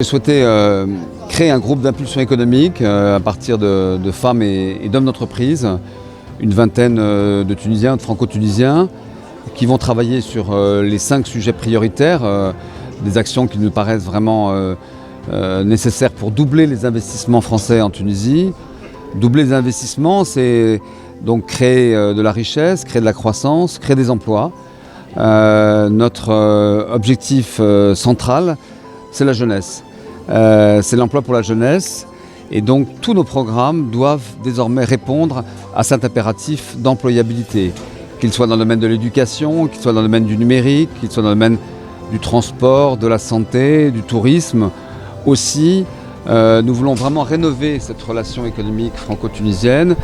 J'ai souhaité créer un groupe d'impulsion économique à partir de femmes et d'hommes d'entreprise, une vingtaine de Tunisiens, de Franco-Tunisiens, qui vont travailler sur les 5 sujets prioritaires, des actions qui nous paraissent vraiment nécessaires pour doubler les investissements français en Tunisie. Doubler les investissements, c'est donc créer de la richesse, créer de la croissance, créer des emplois. Notre objectif central, c'est la jeunesse. C'est l'emploi pour la jeunesse et donc tous nos programmes doivent désormais répondre à cet impératif d'employabilité, qu'il soit dans le domaine de l'éducation, qu'il soit dans le domaine du numérique, qu'il soit dans le domaine du transport, de la santé, du tourisme. Aussi, nous voulons vraiment rénover cette relation économique franco-tunisienne,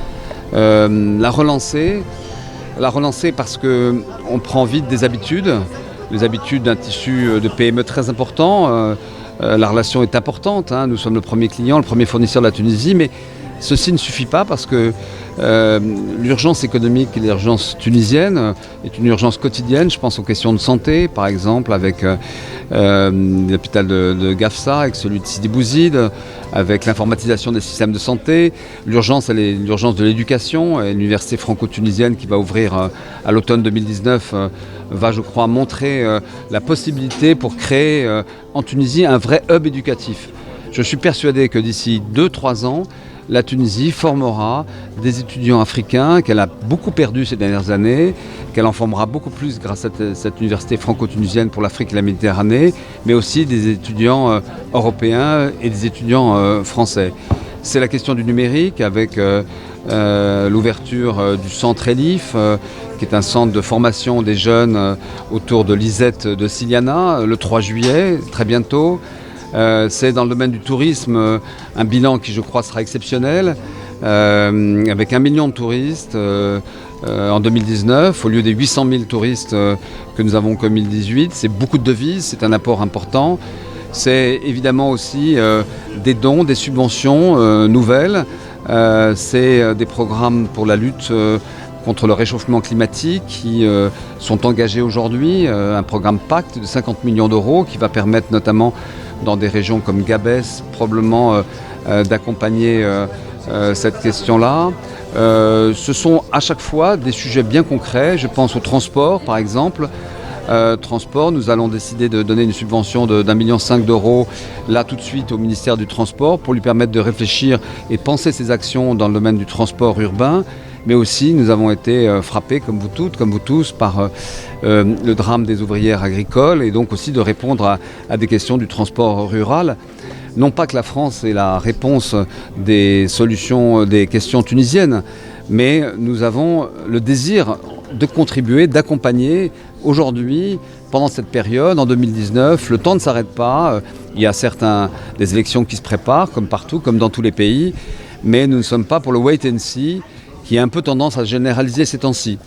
la relancer parce qu'on prend vite des habitudes, les habitudes d'un tissu de PME très important. La relation est importante, hein. Nous sommes le premier client, le premier fournisseur de la Tunisie, mais ceci ne suffit pas parce que l'urgence économique et l'urgence tunisienne est une urgence quotidienne. Je pense aux questions de santé, par exemple, avec l'hôpital de Gafsa, avec celui de Sidi Bouzid, avec l'informatisation des systèmes de santé. L'urgence, elle est l'urgence de l'éducation. L'université franco-tunisienne qui va ouvrir à l'automne 2019 va, je crois, montrer la possibilité pour créer en Tunisie un vrai hub éducatif. Je suis persuadé que d'ici 2-3 ans, la Tunisie formera des étudiants africains qu'elle a beaucoup perdus ces dernières années, qu'elle en formera beaucoup plus grâce à cette université franco-tunisienne pour l'Afrique et la Méditerranée, mais aussi des étudiants européens et des étudiants français. C'est la question du numérique avec l'ouverture du centre ELIF, qui est un centre de formation des jeunes autour de l'ISET de Siliana, le 3 juillet, très bientôt. C'est dans le domaine du tourisme un bilan qui, je crois, sera exceptionnel, avec 1 million de touristes en 2019, au lieu des 800 000 touristes que nous avons en 2018. C'est beaucoup de devises, c'est un apport important. C'est évidemment aussi des dons, des subventions nouvelles. C'est des programmes pour la lutte contre le réchauffement climatique qui sont engagés aujourd'hui. Un programme Pacte de 50 millions d'euros qui va permettre notamment dans des régions comme Gabès, probablement d'accompagner cette question-là. Ce sont à chaque fois des sujets bien concrets. Je pense au transport, par exemple. Transport, nous allons décider de donner une subvention d'1,5 million d'euros là tout de suite au ministère du Transport pour lui permettre de réfléchir et penser ses actions dans le domaine du transport urbain. Mais aussi, nous avons été frappés, comme vous toutes, comme vous tous, par le drame des ouvrières agricoles et donc aussi de répondre à des questions du transport rural. Non pas que la France ait la réponse des solutions, des questions tunisiennes, mais nous avons le désir de contribuer, d'accompagner aujourd'hui, pendant cette période, en 2019, le temps ne s'arrête pas. Il y a des élections qui se préparent, comme partout, comme dans tous les pays, mais nous ne sommes pas pour le wait and see, qui a un peu tendance à se généraliser ces temps-ci.